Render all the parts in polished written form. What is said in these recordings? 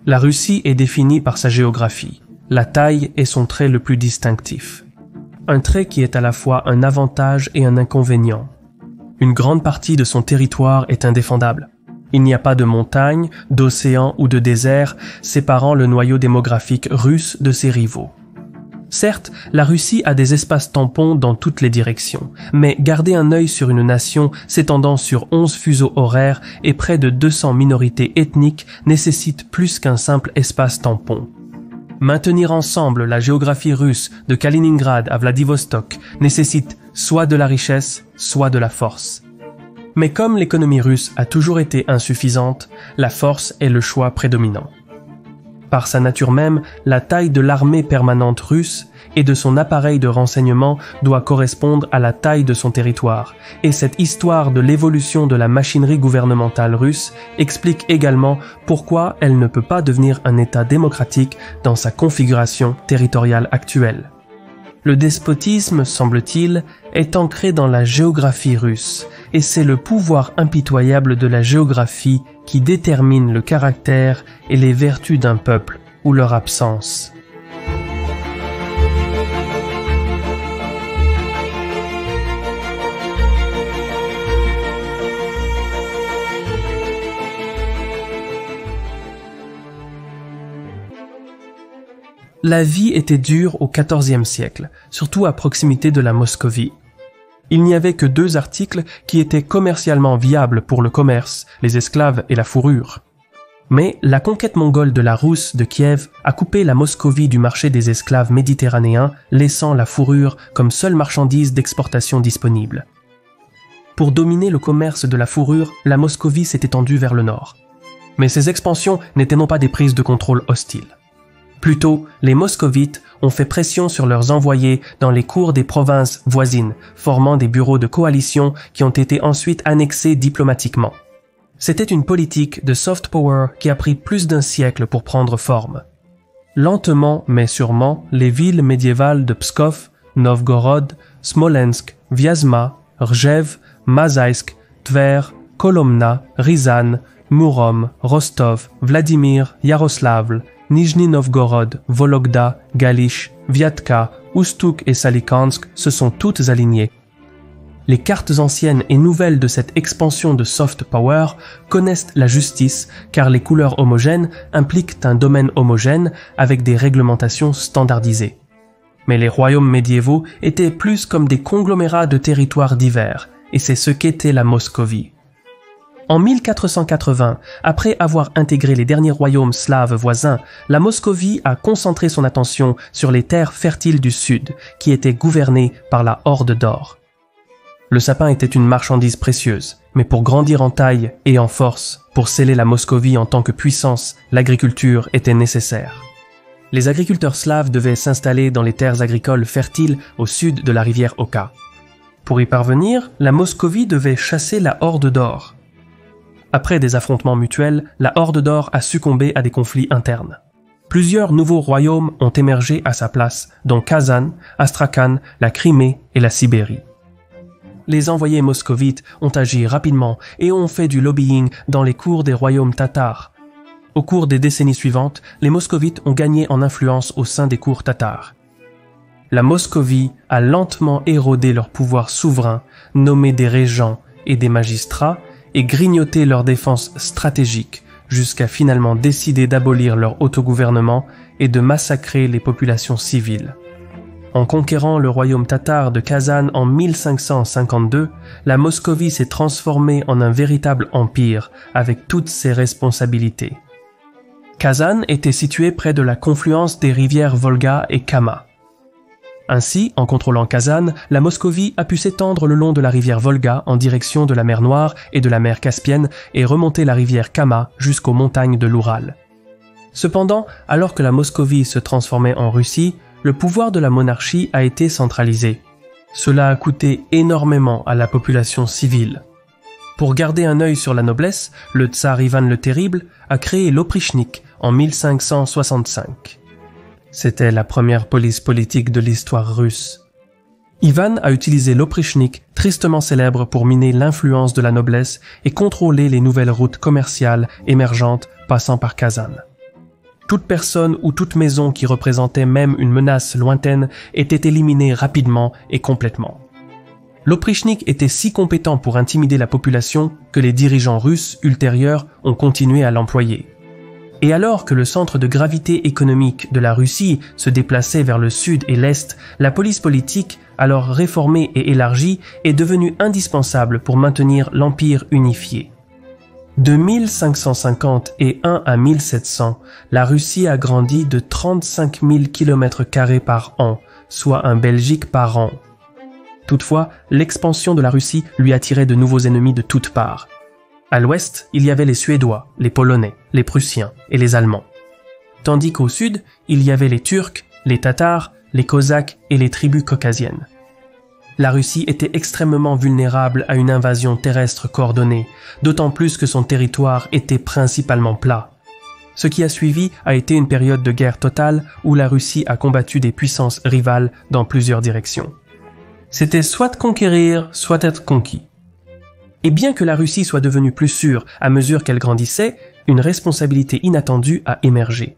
La Russie est définie par sa géographie. La taille est son trait le plus distinctif. Un trait qui est à la fois un avantage et un inconvénient. Une grande partie de son territoire est indéfendable. Il n'y a pas de montagnes, d'océans ou de déserts séparant le noyau démographique russe de ses rivaux. Certes, la Russie a des espaces tampons dans toutes les directions, mais garder un œil sur une nation s'étendant sur 11 fuseaux horaires et près de 200 minorités ethniques nécessite plus qu'un simple espace tampon. Maintenir ensemble la géographie russe de Kaliningrad à Vladivostok nécessite soit de la richesse, soit de la force. Mais comme l'économie russe a toujours été insuffisante, la force est le choix prédominant. Par sa nature même, la taille de l'armée permanente russe et de son appareil de renseignement doit correspondre à la taille de son territoire, et cette histoire de l'évolution de la machinerie gouvernementale russe explique également pourquoi elle ne peut pas devenir un État démocratique dans sa configuration territoriale actuelle. Le despotisme, semble-t-il, est ancré dans la géographie russe, et c'est le pouvoir impitoyable de la géographie qui détermine le caractère et les vertus d'un peuple, ou leur absence. La vie était dure au XIVe siècle, surtout à proximité de la Moscovie. Il n'y avait que 2 articles qui étaient commercialement viables pour le commerce, les esclaves et la fourrure. Mais la conquête mongole de la Rousse de Kiev a coupé la Moscovie du marché des esclaves méditerranéens, laissant la fourrure comme seule marchandise d'exportation disponible. Pour dominer le commerce de la fourrure, la Moscovie s'est étendue vers le nord. Mais ces expansions n'étaient non pas des prises de contrôle hostiles. Plutôt, les moscovites ont fait pression sur leurs envoyés dans les cours des provinces voisines, formant des bureaux de coalition qui ont été ensuite annexés diplomatiquement. C'était une politique de soft power qui a pris plus d'1 siècle pour prendre forme. Lentement mais sûrement, les villes médiévales de Pskov, Novgorod, Smolensk, Vyazma, Rjev, Mazaysk, Tver, Kolomna, Ryazan, Murom, Rostov, Vladimir, Yaroslavl, Nijni Novgorod, Vologda, Galish, Vyatka, Oustuk et Salikansk se sont toutes alignées. Les cartes anciennes et nouvelles de cette expansion de soft power connaissent la justice car les couleurs homogènes impliquent un domaine homogène avec des réglementations standardisées. Mais les royaumes médiévaux étaient plus comme des conglomérats de territoires divers, et c'est ce qu'était la Moscovie. En 1480, après avoir intégré les derniers royaumes slaves voisins, la Moscovie a concentré son attention sur les terres fertiles du sud, qui étaient gouvernées par la Horde d'Or. Le sapin était une marchandise précieuse, mais pour grandir en taille et en force, pour sceller la Moscovie en tant que puissance, l'agriculture était nécessaire. Les agriculteurs slaves devaient s'installer dans les terres agricoles fertiles au sud de la rivière Oka. Pour y parvenir, la Moscovie devait chasser la Horde d'Or. Après des affrontements mutuels, la Horde d'Or a succombé à des conflits internes. Plusieurs nouveaux royaumes ont émergé à sa place, dont Kazan, Astrakhan, la Crimée et la Sibérie. Les envoyés moscovites ont agi rapidement et ont fait du lobbying dans les cours des royaumes tatars. Au cours des décennies suivantes, les moscovites ont gagné en influence au sein des cours tatars. La Moscovie a lentement érodé leur pouvoir souverain, nommé des régents et des magistrats, et grignoté leur défense stratégique, jusqu'à finalement décider d'abolir leur autogouvernement et de massacrer les populations civiles. En conquérant le royaume tatar de Kazan en 1552, la Moscovie s'est transformée en un véritable empire, avec toutes ses responsabilités. Kazan était située près de la confluence des rivières Volga et Kama. Ainsi, en contrôlant Kazan, la Moscovie a pu s'étendre le long de la rivière Volga en direction de la mer Noire et de la mer Caspienne et remonter la rivière Kama jusqu'aux montagnes de l'Oural. Cependant, alors que la Moscovie se transformait en Russie, le pouvoir de la monarchie a été centralisé. Cela a coûté énormément à la population civile. Pour garder un œil sur la noblesse, le tsar Ivan le Terrible a créé l'oprichnik en 1565. C'était la première police politique de l'histoire russe. Ivan a utilisé l'oprichnik, tristement célèbre pour miner l'influence de la noblesse et contrôler les nouvelles routes commerciales émergentes passant par Kazan. Toute personne ou toute maison qui représentait même une menace lointaine était éliminée rapidement et complètement. L'oprichnik était si compétent pour intimider la population que les dirigeants russes ultérieurs ont continué à l'employer. Et alors que le centre de gravité économique de la Russie se déplaçait vers le sud et l'est, la police politique, alors réformée et élargie, est devenue indispensable pour maintenir l'empire unifié. De 1551 à 1700, la Russie a grandi de 35 000 km² par an, soit un Belgique par an. Toutefois, l'expansion de la Russie lui attirait de nouveaux ennemis de toutes parts. À l'ouest, il y avait les Suédois, les Polonais, les Prussiens et les Allemands. Tandis qu'au sud, il y avait les Turcs, les Tatars, les Cosaques et les tribus caucasiennes. La Russie était extrêmement vulnérable à une invasion terrestre coordonnée, d'autant plus que son territoire était principalement plat. Ce qui a suivi a été une période de guerre totale où la Russie a combattu des puissances rivales dans plusieurs directions. C'était soit conquérir, soit être conquis. Et bien que la Russie soit devenue plus sûre à mesure qu'elle grandissait, une responsabilité inattendue a émergé.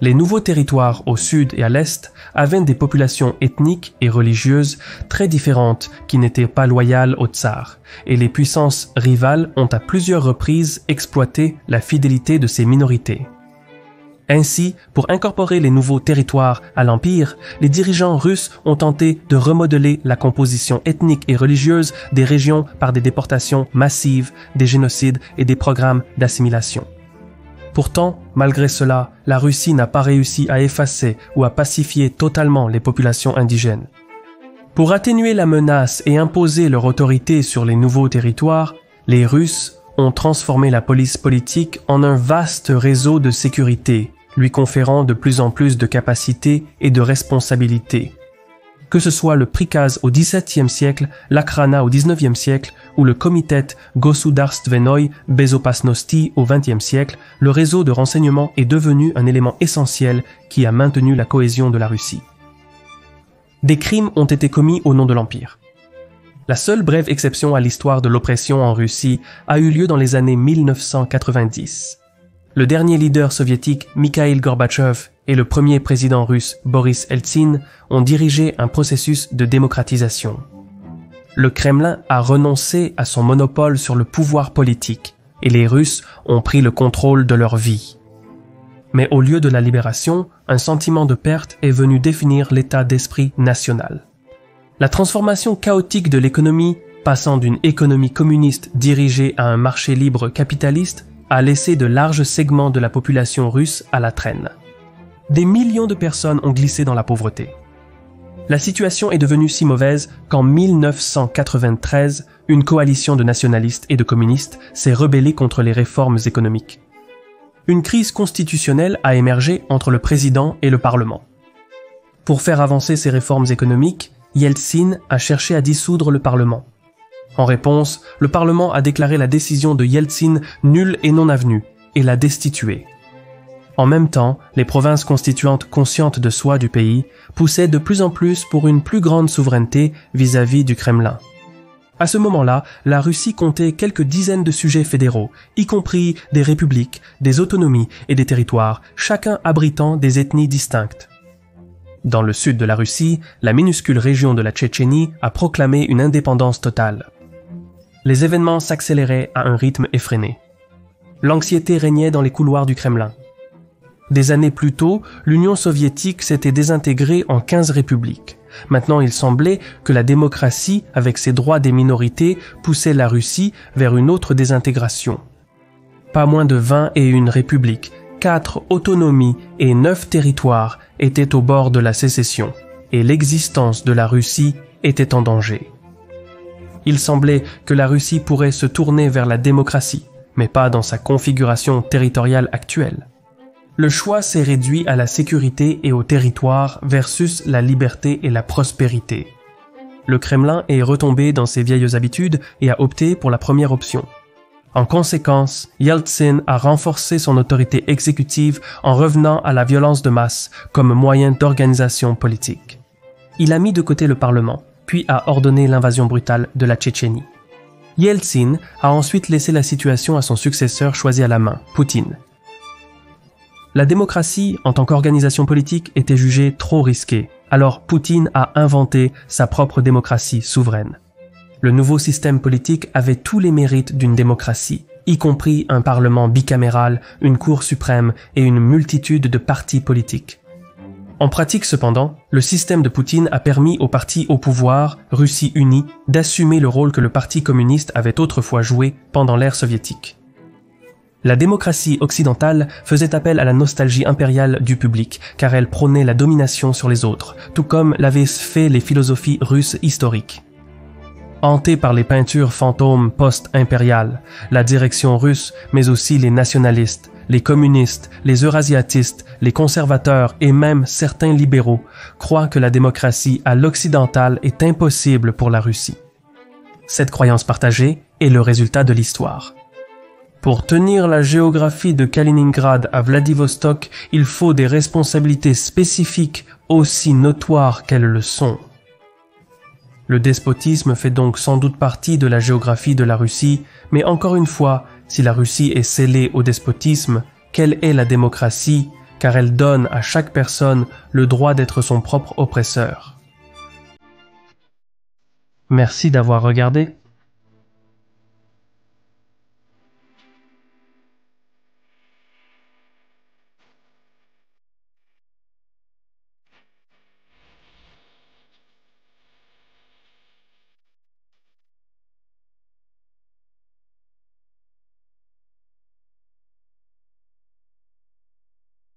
Les nouveaux territoires au sud et à l'est avaient des populations ethniques et religieuses très différentes qui n'étaient pas loyales au tsar, et les puissances rivales ont à plusieurs reprises exploité la fidélité de ces minorités. Ainsi, pour incorporer les nouveaux territoires à l'Empire, les dirigeants russes ont tenté de remodeler la composition ethnique et religieuse des régions par des déportations massives, des génocides et des programmes d'assimilation. Pourtant, malgré cela, la Russie n'a pas réussi à effacer ou à pacifier totalement les populations indigènes. Pour atténuer la menace et imposer leur autorité sur les nouveaux territoires, les Russes ont transformé la police politique en un vaste réseau de sécurité, lui conférant de plus en plus de capacités et de responsabilités. Que ce soit le Prikaz au XVIIe siècle, l'Akhrana au XIXe siècle ou le Komitet Gosudarstvenoi Bezopasnosti au XXe siècle, le réseau de renseignement est devenu un élément essentiel qui a maintenu la cohésion de la Russie. Des crimes ont été commis au nom de l'Empire. La seule brève exception à l'histoire de l'oppression en Russie a eu lieu dans les années 1990. Le dernier leader soviétique Mikhail Gorbatchev et le premier président russe Boris Eltsine ont dirigé un processus de démocratisation. Le Kremlin a renoncé à son monopole sur le pouvoir politique et les Russes ont pris le contrôle de leur vie. Mais au lieu de la libération, un sentiment de perte est venu définir l'état d'esprit national. La transformation chaotique de l'économie, passant d'une économie communiste dirigée à un marché libre capitaliste, a laissé de larges segments de la population russe à la traîne. Des millions de personnes ont glissé dans la pauvreté. La situation est devenue si mauvaise qu'en 1993, une coalition de nationalistes et de communistes s'est rebellée contre les réformes économiques. Une crise constitutionnelle a émergé entre le président et le Parlement. Pour faire avancer ces réformes économiques, Yeltsin a cherché à dissoudre le Parlement. En réponse, le Parlement a déclaré la décision de Yeltsin nulle et non avenue et l'a destitué. En même temps, les provinces constituantes conscientes de soi du pays poussaient de plus en plus pour une plus grande souveraineté vis-à-vis du Kremlin. À ce moment-là, la Russie comptait quelques dizaines de sujets fédéraux, y compris des républiques, des autonomies et des territoires, chacun abritant des ethnies distinctes. Dans le sud de la Russie, la minuscule région de la Tchétchénie a proclamé une indépendance totale. Les événements s'accéléraient à un rythme effréné. L'anxiété régnait dans les couloirs du Kremlin. Des années plus tôt, l'Union soviétique s'était désintégrée en 15 républiques. Maintenant, il semblait que la démocratie, avec ses droits des minorités, poussait la Russie vers une autre désintégration. Pas moins de 21 républiques, 4 autonomies et 9 territoires étaient au bord de la sécession, et l'existence de la Russie était en danger. Il semblait que la Russie pourrait se tourner vers la démocratie, mais pas dans sa configuration territoriale actuelle. Le choix s'est réduit à la sécurité et au territoire versus la liberté et la prospérité. Le Kremlin est retombé dans ses vieilles habitudes et a opté pour la première option. En conséquence, Yeltsin a renforcé son autorité exécutive en revenant à la violence de masse comme moyen d'organisation politique. Il a mis de côté le Parlement, puis a ordonné l'invasion brutale de la Tchétchénie. Yeltsin a ensuite laissé la situation à son successeur choisi à la main, Poutine. La démocratie, en tant qu'organisation politique, était jugée trop risquée. Alors Poutine a inventé sa propre démocratie souveraine. Le nouveau système politique avait tous les mérites d'une démocratie, y compris un parlement bicaméral, une cour suprême et une multitude de partis politiques. En pratique cependant, le système de Poutine a permis au parti au pouvoir, Russie unie, d'assumer le rôle que le parti communiste avait autrefois joué pendant l'ère soviétique. La démocratie occidentale faisait appel à la nostalgie impériale du public, car elle prônait la domination sur les autres, tout comme l'avaient fait les philosophies russes historiques. Hantées par les peintures fantômes post-impériales, la direction russe, mais aussi les nationalistes, les communistes, les eurasiatistes, les conservateurs et même certains libéraux croient que la démocratie à l'occidental est impossible pour la Russie. Cette croyance partagée est le résultat de l'histoire. Pour tenir la géographie de Kaliningrad à Vladivostok, il faut des responsabilités spécifiques aussi notoires qu'elles le sont. Le despotisme fait donc sans doute partie de la géographie de la Russie, mais encore une fois, si la Russie est scellée au despotisme, quelle est la démocratie, car elle donne à chaque personne le droit d'être son propre oppresseur. Merci d'avoir regardé.